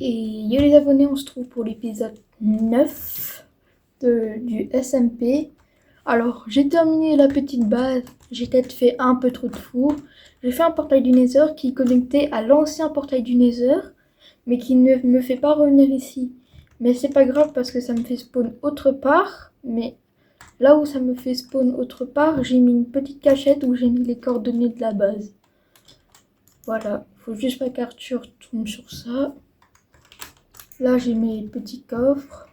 Et yo les abonnés, on se trouve pour l'épisode 9 du SMP. Alors, j'ai terminé la petite base, j'ai peut-être fait un peu trop de fou. J'ai fait un portail du Nether qui est connecté à l'ancien portail du Nether, mais qui ne me fait pas revenir ici. Mais c'est pas grave parce que ça me fait spawn autre part. Mais là où ça me fait spawn autre part, j'ai mis une petite cachette où j'ai mis les coordonnées de la base. Voilà, faut juste pas qu'Arthur tombe sur ça. Là, j'ai mes petits coffres.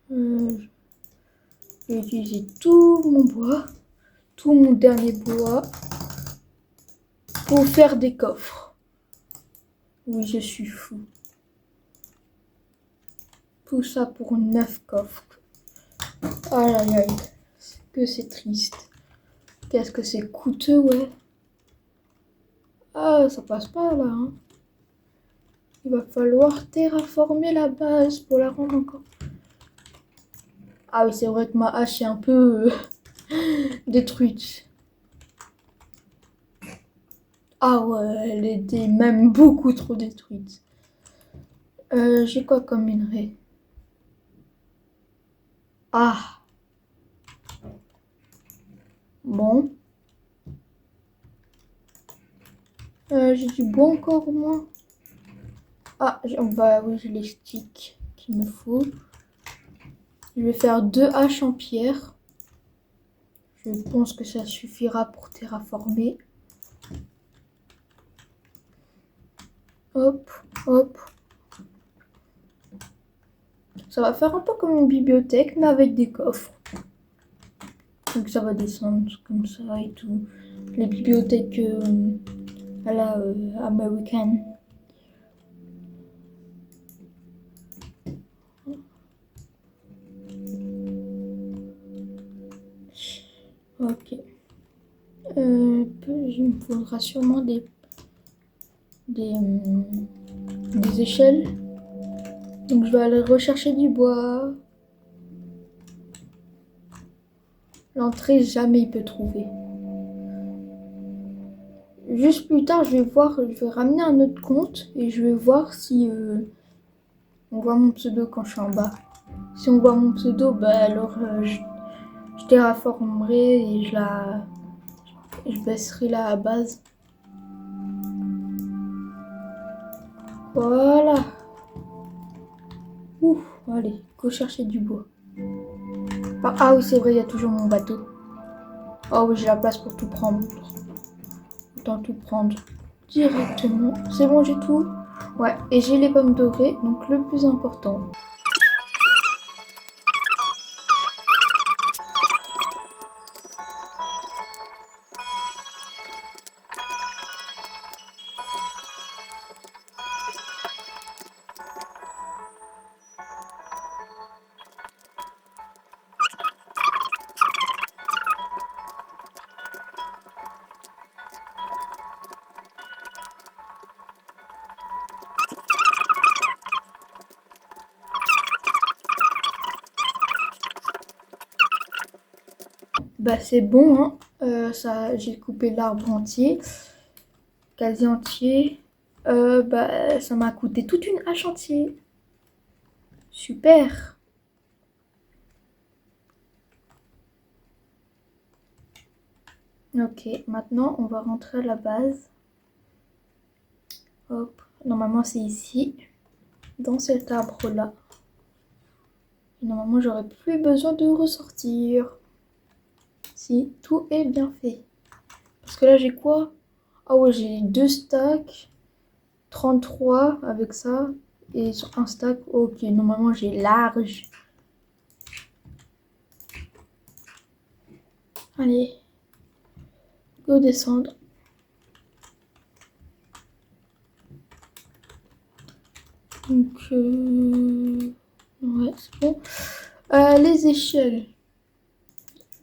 J'ai utilisé tout mon bois, tout mon dernier bois, pour faire des coffres. Oui, je suis fou. Tout ça pour 9 coffres. Aïe aïe aïe, que c'est triste. Qu'est-ce que c'est coûteux, ouais. Ah, ça passe pas là, hein. Il va falloir terraformer la base pour la rendre encore. Ah oui, c'est vrai que ma hache est un peu détruite. Ah ouais, elle était même beaucoup trop détruite. J'ai quoi comme minerai? Ah, bon. J'ai du bois encore au moins. Ah, bah oui, j'ai les sticks qu'il me faut. Je vais faire 2 haches en pierre. Je pense que ça suffira pour terraformer. Hop, hop. Ça va faire un peu comme une bibliothèque, mais avec des coffres. Donc ça va descendre comme ça et tout. Les bibliothèques à la américaine. Ok. Il me faudra sûrement des échelles. Donc je vais aller rechercher du bois. L'entrée, jamais il peut trouver. Juste plus tard, je vais voir, je vais ramener un autre compte et je vais voir si on voit mon pseudo quand je suis en bas. Si on voit mon pseudo, bah alors je terraformerai et je baisserai la base. Voilà. Ouf, allez, go chercher du bois. Ah oui, c'est vrai, il y a toujours mon bateau. Oh oui, j'ai la place pour tout prendre. Autant tout prendre directement. C'est bon, j'ai tout. Ouais, et j'ai les pommes dorées, donc le plus important. Bah c'est bon, hein. Ça, j'ai coupé l'arbre entier, quasi entier. Bah ça m'a coûté toute une hache entière. Super. Ok, maintenant on va rentrer à la base. Hop, normalement c'est ici, dans cet arbre-là. Normalement j'aurais plus besoin de ressortir. Si, tout est bien fait. Parce que là j'ai quoi? Ah ouais, j'ai 2 stacks, 33 avec ça, et sur un stack, ok, normalement j'ai large. Allez, go descendre. Donc, ouais, c'est bon. Les échelles.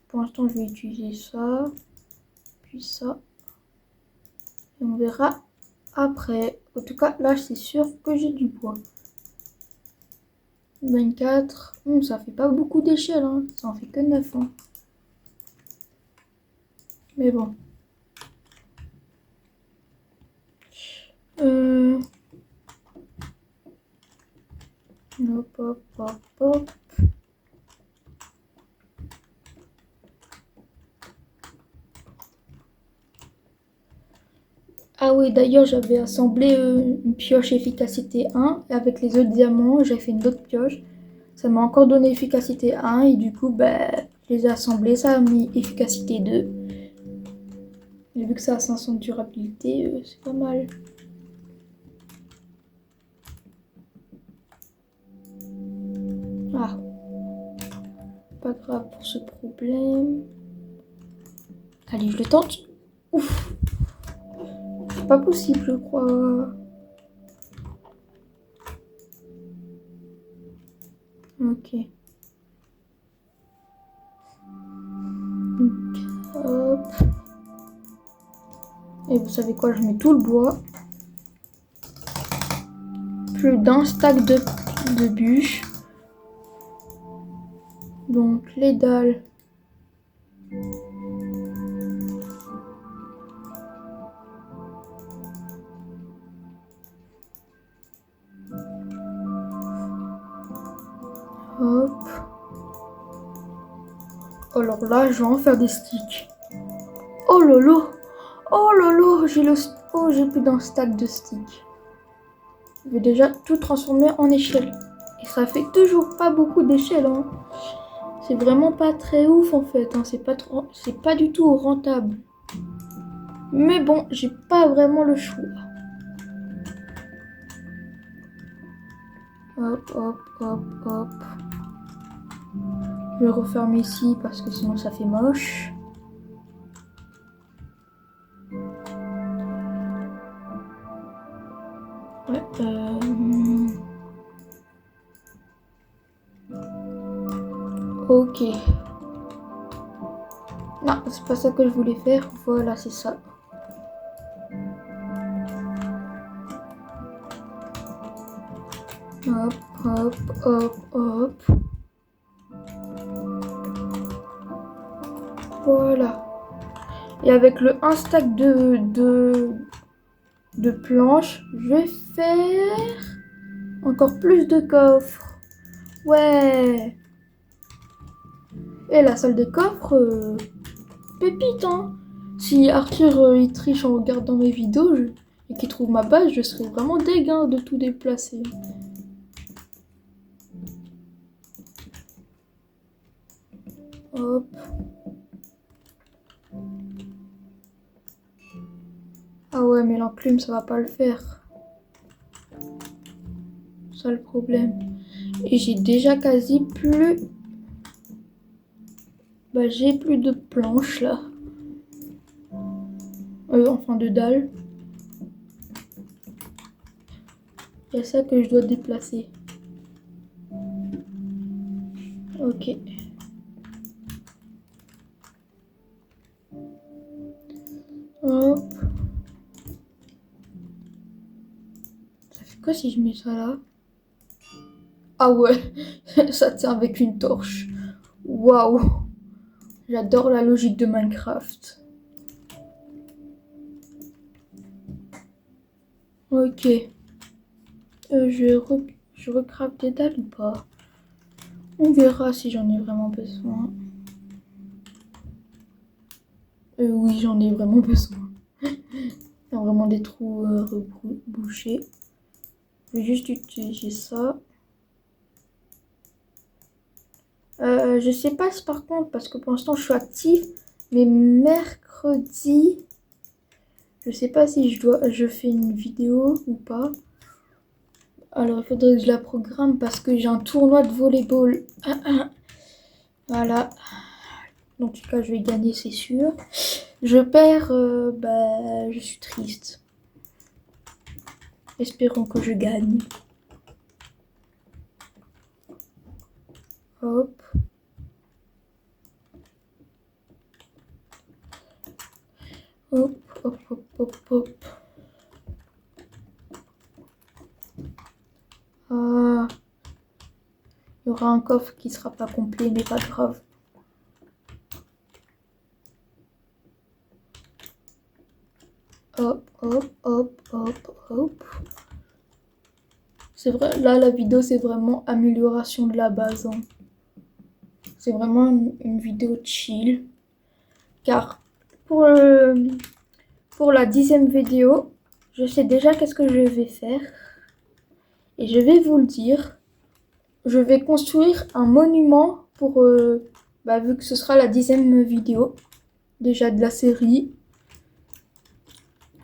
Pour l'instant, je vais utiliser ça, puis ça. Et on verra après. En tout cas, là, c'est sûr que j'ai du bois. 24. Ça fait pas beaucoup d'échelles, hein. Ça en fait que 9. Hein. Mais bon. Hop, hop, hop, hop. Ah oui, d'ailleurs, j'avais assemblé une pioche efficacité 1 et avec les autres diamants, j'ai fait une autre pioche. Ça m'a encore donné efficacité 1 et du coup, je les ai assemblés, ça a mis efficacité 2. Et vu que ça a 500 de durabilité, c'est pas mal. Ah, pas grave pour ce problème. Allez, je le tente. Ouf, c'est pas possible, je crois. Ok. Donc, hop. Et vous savez quoi, je mets tout le bois. Plus d'un stack de bûches. Donc les dalles. Hop. Alors là, je vais en faire des sticks. Oh lolo. Oh lolo, j'ai plus d'un stack de sticks. Je vais déjà tout transformer en échelle. Et ça fait toujours pas beaucoup d'échelles, hein. C'est vraiment pas très ouf en fait, hein. C'est pas du tout rentable. Mais bon, j'ai pas vraiment le choix. Hop, hop, hop, hop. Je vais refermer ici parce que sinon ça fait moche. Ouais, ok. Non, c'est pas ça que je voulais faire. Voilà, c'est ça. Hop, hop, hop, hop. Voilà. Et avec le 1 stack de planches, je vais faire encore plus de coffres. Ouais. Et la salle des coffres, pépite, hein. Si Arthur il triche en regardant mes vidéos et qu'il trouve ma base, je serais vraiment deg hein, de tout déplacer. Hop. Ah ouais, mais l'enclume, ça va pas le faire. Ça le problème. Et j'ai déjà quasi plus... j'ai plus de planches là. Enfin de dalles. Il y a ça que je dois déplacer. Ok. Hop. Ça fait quoi si je mets ça là? Ah ouais, ça tient avec une torche. Waouh. J'adore la logique de Minecraft. Ok. Je recraft des dalles ou pas? On verra si j'en ai vraiment besoin. Oui, j'en ai vraiment besoin. Il y a vraiment des trous bouchés. Je vais juste utiliser ça. Je sais pas par contre, parce que pour l'instant je suis active, mais mercredi, je sais pas si je fais une vidéo ou pas. Alors il faudrait que je la programme parce que j'ai un tournoi de volleyball. Voilà. Donc, en tout cas, je vais gagner, c'est sûr. Je perds, je suis triste. Espérons que je gagne. Hop. Hop, hop, hop, hop, hop. Ah. Il y aura un coffre qui sera pas complet, mais pas grave. Hop, hop, hop, hop, hop. C'est vrai, là la vidéo c'est vraiment amélioration de la base, hein. C'est vraiment une vidéo chill. Car pour, pour la 10e vidéo, je sais déjà qu'est-ce que je vais faire. Et je vais vous le dire. Je vais construire un monument pour, vu que ce sera la 10e vidéo déjà de la série.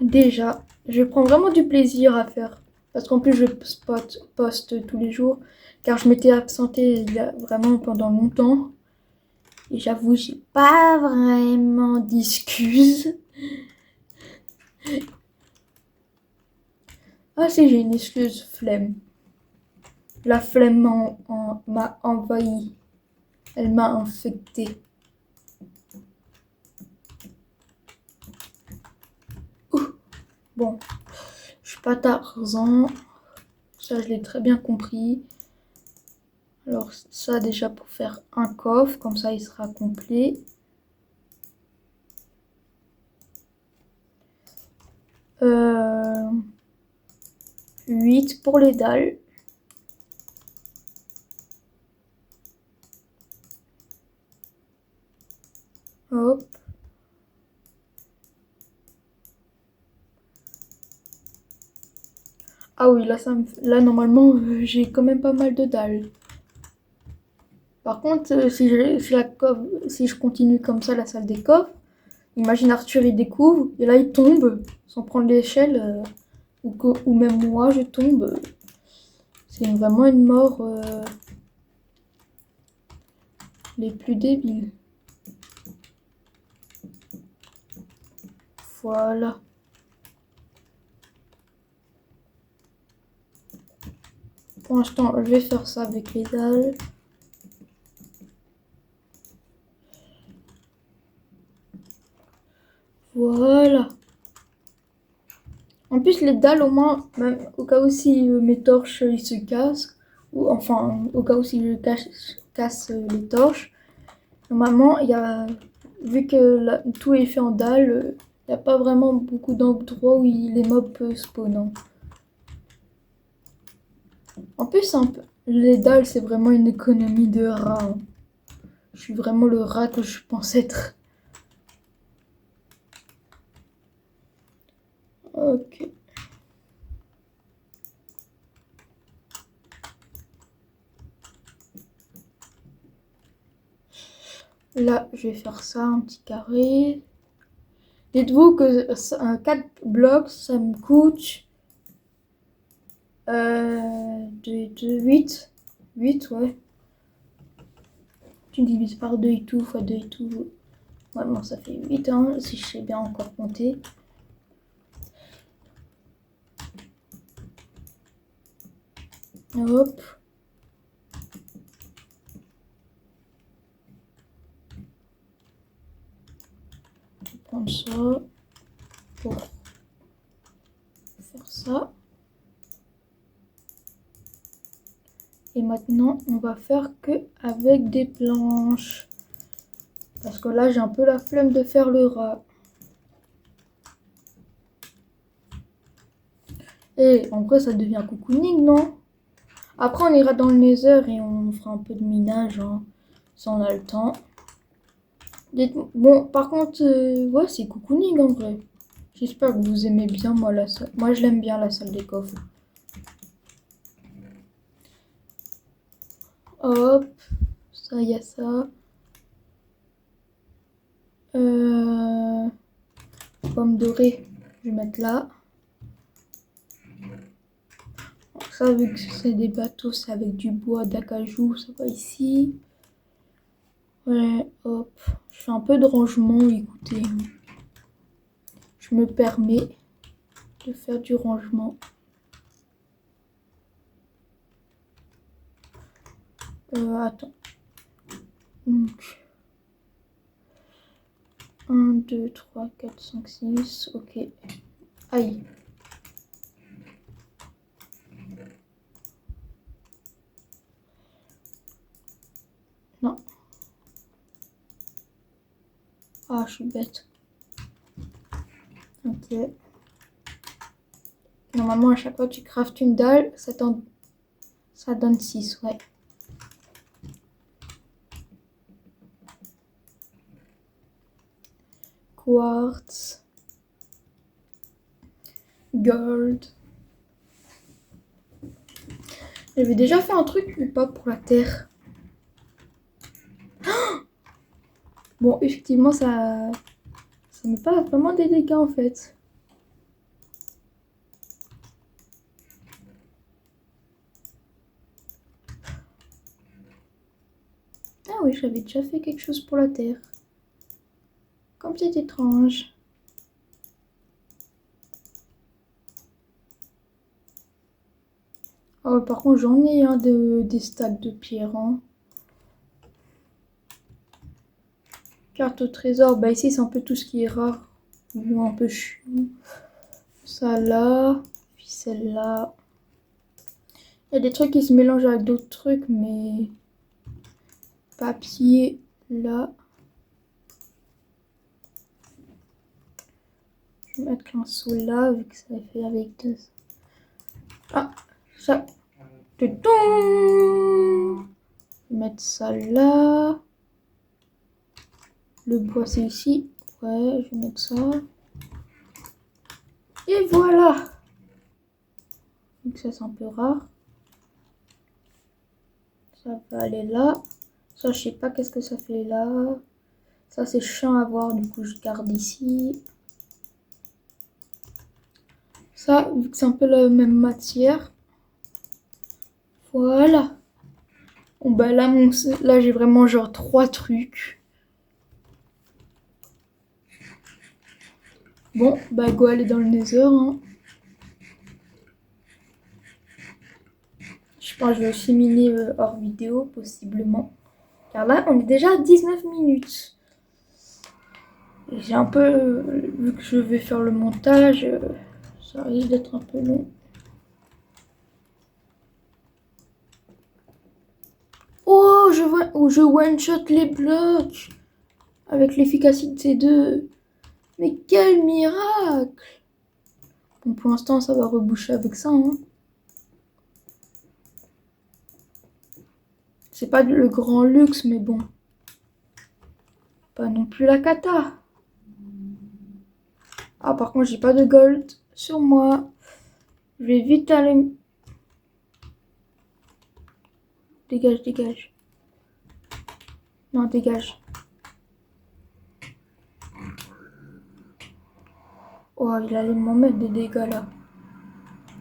Déjà, je prends vraiment du plaisir à faire. Parce qu'en plus, je poste tous les jours. Car je m'étais absentée vraiment pendant longtemps. Et j'avoue, j'ai pas vraiment d'excuses. Ah si, j'ai une excuse, flemme. La flemme m'a envahi. Elle m'a infecté. Bon, je suis pas Tarzan. Ça, je l'ai très bien compris. Alors ça, déjà pour faire un coffre, comme ça, il sera complet. Euh, 8 pour les dalles. Hop. Ah oui, là normalement, j'ai quand même pas mal de dalles. Par contre, si je continue comme ça la salle des coffres, imagine Arthur il découvre, et là il tombe, sans prendre l'échelle, ou même moi je tombe. C'est vraiment une mort les plus débiles. Voilà. Pour l'instant, je vais faire ça avec les dalles. Voilà. En plus, les dalles, au moins, même au cas où si mes torches ils se cassent, ou enfin, au cas où si je casse les torches, normalement, vu que tout est fait en dalles, il n'y a pas vraiment beaucoup d'endroits où les mobs peuvent spawn, hein. En plus, les dalles, c'est vraiment une économie de rats, hein. Je suis vraiment le rat que je pense être. Ok. Là, je vais faire ça, un petit carré. Dites-vous que 4 blocs, ça me coûte 8. 8, ouais. Tu divises par 2 et tout, fois 2 et tout. Ouais, bon, ça fait 8, hein, si je sais bien encore compter. Hop. Je vais prendre ça pour faire ça. Et maintenant, on va faire que avec des planches. Parce que là, j'ai un peu la flemme de faire le rat. Et en vrai, ça devient cocooning, non? Après, on ira dans le Nether et on fera un peu de minage, hein, si on a le temps. Bon, par contre, ouais, c'est cocooning en vrai. J'espère que vous aimez bien, moi, la salle. Moi, je l'aime bien, la salle des coffres. Hop, ça, il y a ça. Pomme dorée, je vais mettre là. Donc ça, vu que c'est des bateaux, c'est avec du bois d'acajou, ça va ici. Ouais, hop. Je fais un peu de rangement, écoutez. Je me permets de faire du rangement. Attends. Donc, 1, 2, 3, 4, 5, 6. Ok. Aïe. Non. Ah, je suis bête. Ok. Normalement, à chaque fois que tu craftes une dalle, ça t'en Ça donne 6, ouais. Quartz. Gold. J'avais déjà fait un truc ou pas pour la terre? Bon, effectivement, ça met pas vraiment des dégâts en fait. Ah oui, j'avais déjà fait quelque chose pour la terre. Comme c'est étrange. Ah ouais, par contre, j'en ai des stacks de pierre. Hein. Carte au trésor, bah ici c'est un peu tout ce qui est rare. Ou un peu chiant. Ça là, puis celle-là. Il y a des trucs qui se mélangent avec d'autres trucs, mais... Papier, là. Je vais mettre l'inseau là, vu que ça est fait avec deux. Ah, ça. Je vais mettre ça là. Le bois c'est ici. Ouais, je vais mettre ça. Et voilà. Donc ça c'est un peu rare. Ça va aller là. Ça je sais pas qu'est-ce que ça fait là. Ça c'est chiant à voir, du coup je garde ici. Ça, vu que c'est un peu la même matière. Voilà. Bon bah là, là j'ai vraiment genre 3 trucs. Bon, bah go aller dans le Nether. Hein. Je pense que je vais aussi miner hors vidéo, possiblement. Car là, on est déjà à 19 minutes. Et j'ai un peu... vu que je vais faire le montage, ça risque d'être un peu long. Oh, je one-shot les blocs avec l'efficacité 2. Mais quel miracle! Bon, pour l'instant, ça va reboucher avec ça. Hein. C'est pas le grand luxe, mais bon. Pas non plus la cata. Ah, par contre, j'ai pas de gold sur moi. Je vais vite aller... Dégage, dégage. Non, dégage. Oh, il allait m'en mettre des dégâts là.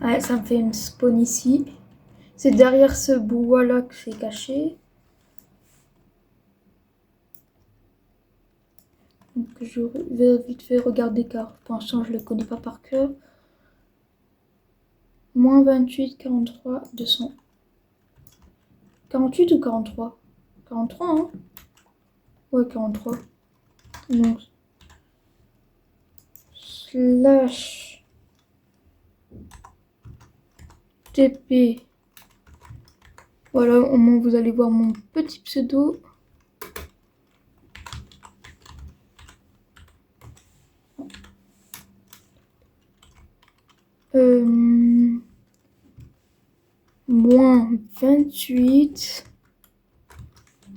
Ouais, ça me fait une spawn ici. C'est derrière ce bois là que c'est caché. Donc je vais vite fait regarder car pour l'instant je le connais pas par cœur. Moins 28, 43, 200. 48 ou 43? 43 hein? Ouais, 43. Donc slash TP. Voilà, au moins vous allez voir mon petit pseudo. Moins 28,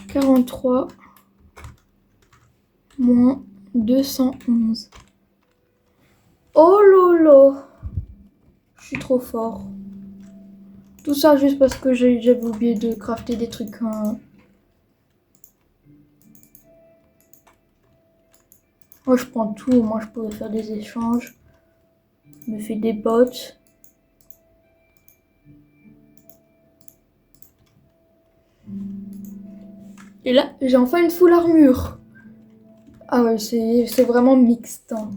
43, moins 211. Oh lolo, je suis trop fort. Tout ça juste parce que j'avais oublié de crafter des trucs. Hein. Moi je prends tout, moi je pourrais faire des échanges. Je me fais des bots. Et là, j'ai enfin une full armure. Ah ouais, c'est vraiment mixte. Hein.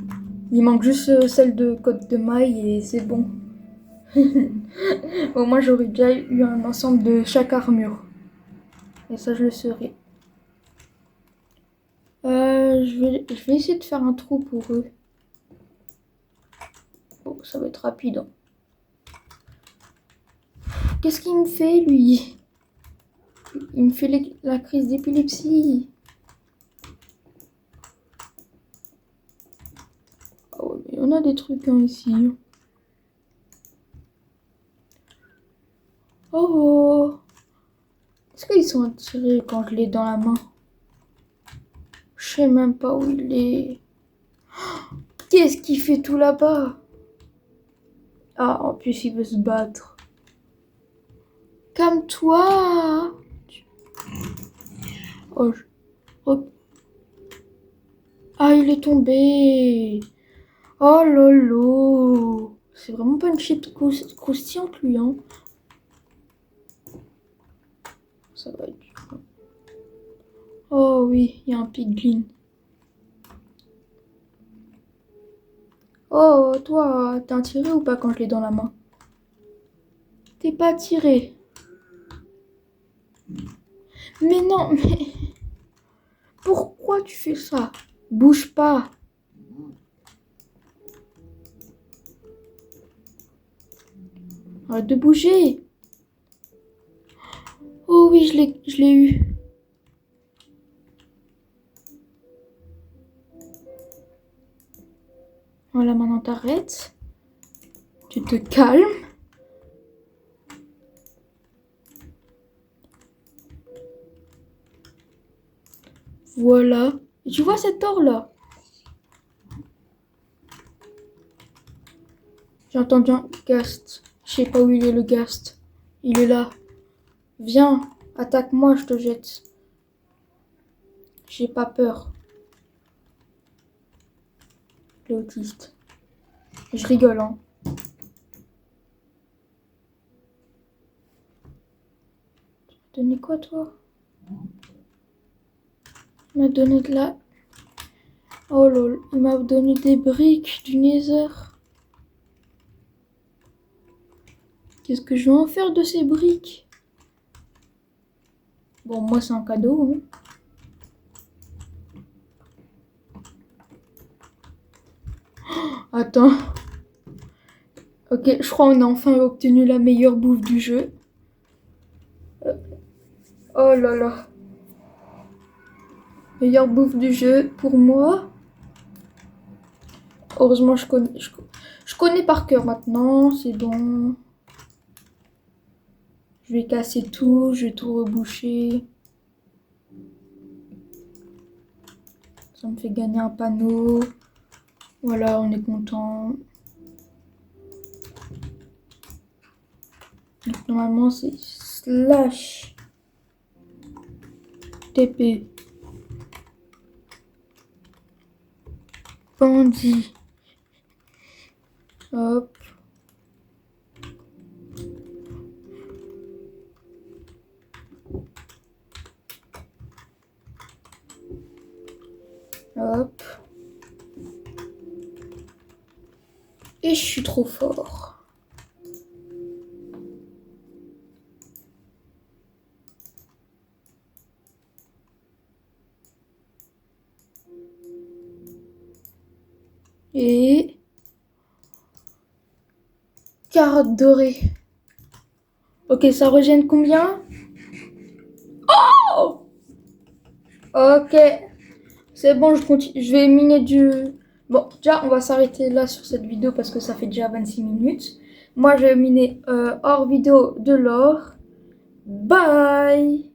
Il manque juste celle de côte de maille et c'est bon. Au moins, j'aurais déjà eu un ensemble de chaque armure. Et ça, je le serai. Je vais essayer de faire un trou pour eux. Bon, ça va être rapide. Hein. Qu'est-ce qu'il me fait, lui? Il me fait la crise d'épilepsie. Oh, mais on a des trucs hein, ici. Oh, Est-ce qu'ils sont attirés quand je l'ai dans la main? Je sais même pas où il est. Qu'est-ce qu'il fait tout là-bas? Ah, en plus, il veut se battre. Calme-toi! Oh, oh. Ah, il est tombé! Oh lolo! C'est vraiment pas une chips croustillante, lui, hein? Ça va être dur. Oh oui, il y a un piglin. Oh, toi, t'es attiré ou pas quand je l'ai dans la main? T'es pas attiré. Mais non, mais... Pourquoi tu fais ça? Bouge pas. Arrête de bouger. Oh oui, je l'ai eu. Voilà, maintenant t'arrêtes. Tu te calmes. Voilà. Et tu vois cet or-là? J'ai entendu un ghast. Je sais pas où il est, le ghast. Il est là. Viens, attaque-moi, je te jette. J'ai pas peur. L'autiste. Je rigole, hein. Tu m'as donné quoi, toi? Il m'a donné de la... Oh lol, il m'a donné des briques du Nether. Qu'est-ce que je vais en faire de ces briques? Bon, moi, c'est un cadeau, hein. Attends. Ok, je crois qu'on a enfin obtenu la meilleure bouffe du jeu. Oh là là. Meilleure bouffe du jeu pour moi. Heureusement, je connais par cœur maintenant. C'est bon. Je vais casser tout. Je vais tout reboucher. Ça me fait gagner un panneau. Voilà, on est content. Donc, normalement, c'est slash TP. Bandit. Hop. Hop. Et je suis trop fort. Et... carotte dorée. Ok, ça régène combien? Oh! Ok. C'est bon, je vais miner du... Bon, déjà, on va s'arrêter là sur cette vidéo parce que ça fait déjà 26 minutes. Moi, je vais miner hors vidéo de l'or. Bye!